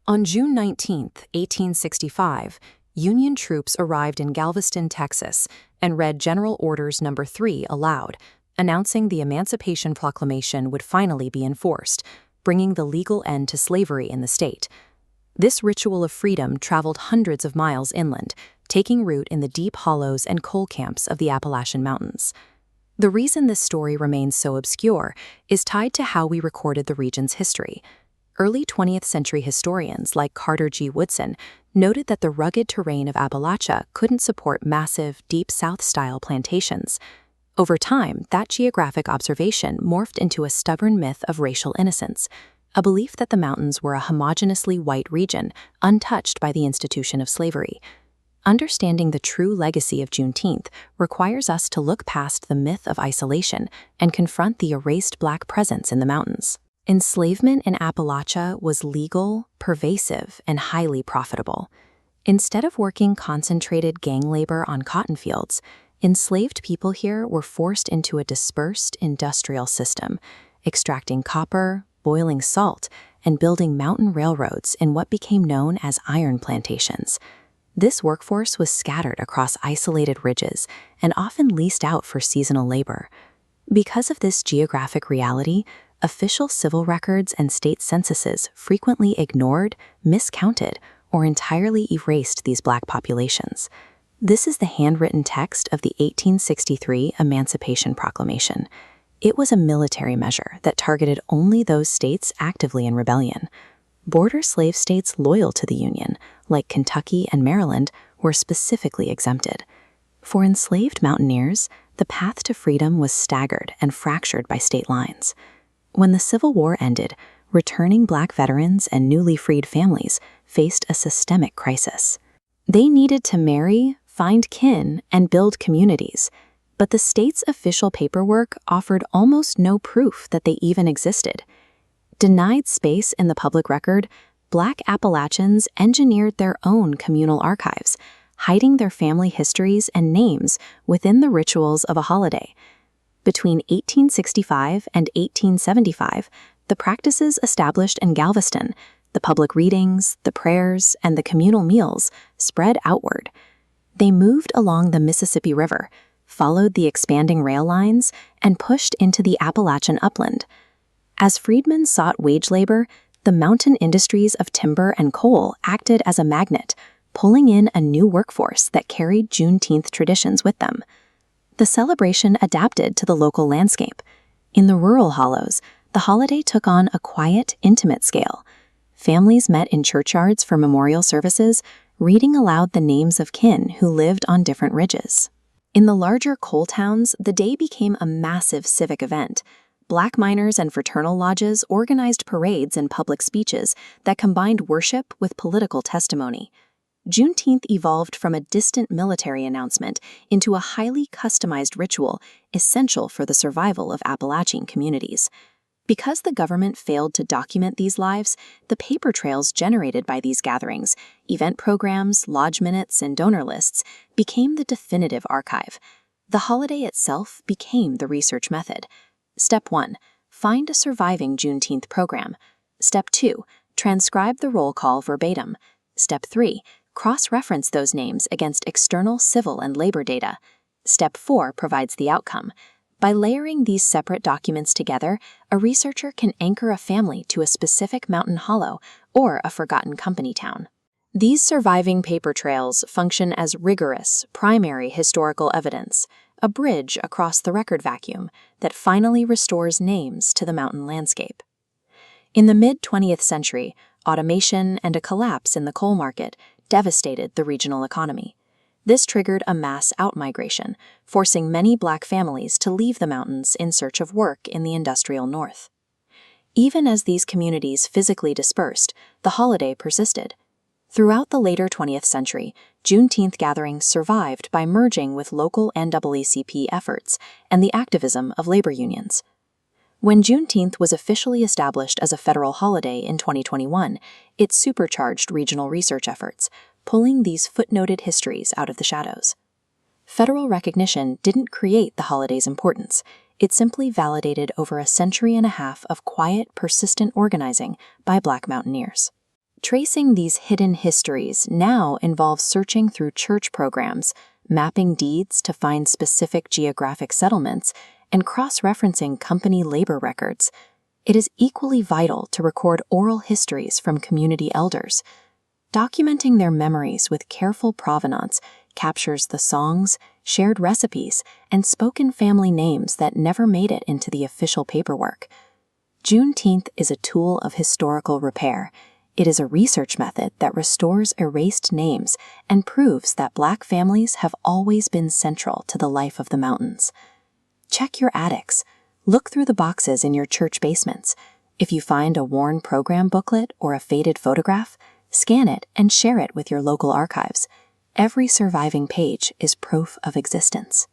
On June 19, 1865, Union troops arrived in Galveston, Texas, and read General Orders No. 3 aloud, announcing the Emancipation Proclamation would finally be enforced, bringing the legal end to slavery in the state. This ritual of freedom traveled hundreds of miles inland, taking root in the deep hollows and coal camps of the Appalachian Mountains. The reason this story remains so obscure is tied to how we recorded the region's history. Early 20th century historians like Carter G. Woodson noted that the rugged terrain of Appalachia couldn't support massive, Deep South-style plantations. Over time, that geographic observation morphed into a stubborn myth of racial innocence, a belief that the mountains were a homogeneously white region, untouched by the institution of slavery. Understanding the true legacy of Juneteenth requires us to look past the myth of isolation and confront the erased Black presence in the mountains. Enslavement in Appalachia was legal, pervasive, and highly profitable. Instead of working concentrated gang labor on cotton fields, enslaved people here were forced into a dispersed industrial system, extracting copper, boiling salt, and building mountain railroads in what became known as iron plantations. This workforce was scattered across isolated ridges and often leased out for seasonal labor. Because of this geographic reality, official civil records and state censuses frequently ignored, miscounted, or entirely erased these Black populations. This is the handwritten text of the 1863 Emancipation Proclamation. It was a military measure that targeted only those states actively in rebellion. Border slave states loyal to the Union, like Kentucky and Maryland, were specifically exempted. For enslaved mountaineers, the path to freedom was staggered and fractured by state lines. When the Civil War ended, returning Black veterans and newly freed families faced a systemic crisis. They needed to marry, find kin, and build communities, but the state's official paperwork offered almost no proof that they even existed. Denied space in the public record, Black Appalachians engineered their own communal archives, hiding their family histories and names within the rituals of a holiday. Between 1865 and 1875, the practices established in Galveston, the public readings, the prayers, and the communal meals spread outward. They moved along the Mississippi River, followed the expanding rail lines, and pushed into the Appalachian upland. As freedmen sought wage labor, the mountain industries of timber and coal acted as a magnet, pulling in a new workforce that carried Juneteenth traditions with them. The celebration adapted to the local landscape. In the rural hollows, the holiday took on a quiet, intimate scale. Families met in churchyards for memorial services, reading aloud the names of kin who lived on different ridges. In the larger coal towns, the day became a massive civic event. Black miners and fraternal lodges organized parades and public speeches that combined worship with political testimony. Juneteenth evolved from a distant military announcement into a highly customized ritual essential for the survival of Appalachian communities. Because the government failed to document these lives, the paper trails generated by these gatherings, event programs, lodge minutes, and donor lists, became the definitive archive. The holiday itself became the research method. Step 1. Find a surviving Juneteenth program. Step 2. Transcribe the roll call verbatim. Step 3. Cross-reference those names against external civil and labor data. Step 4 provides the outcome. By layering these separate documents together, a researcher can anchor a family to a specific mountain hollow or a forgotten company town. These surviving paper trails function as rigorous, primary historical evidence, a bridge across the record vacuum that finally restores names to the mountain landscape. In the mid-20th century, automation and a collapse in the coal market devastated the regional economy. This triggered a mass outmigration, forcing many Black families to leave the mountains in search of work in the industrial north. Even as these communities physically dispersed, the holiday persisted. Throughout the later 20th century, Juneteenth gatherings survived by merging with local NAACP efforts and the activism of labor unions. When Juneteenth was officially established as a federal holiday in 2021, it supercharged regional research efforts, pulling these footnoted histories out of the shadows. Federal recognition didn't create the holiday's importance, It simply validated over a century and a half of quiet, persistent organizing by Black mountaineers. Tracing these hidden histories now involves searching through church programs, mapping deeds to find specific geographic settlements, and cross-referencing company labor records. It is equally vital to record oral histories from community elders. Documenting their memories with careful provenance captures the songs, shared recipes, and spoken family names that never made it into the official paperwork. Juneteenth is a tool of historical repair. It is a research method that restores erased names and proves that Black families have always been central to the life of the mountains. Check your attics. Look through the boxes in your church basements. If you find a worn program booklet or a faded photograph, scan it and share it with your local archives. Every surviving page is proof of existence.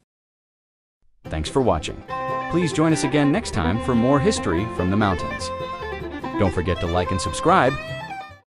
Thanks for watching. Please join us again next time for more history from the mountains. Don't forget to like and subscribe,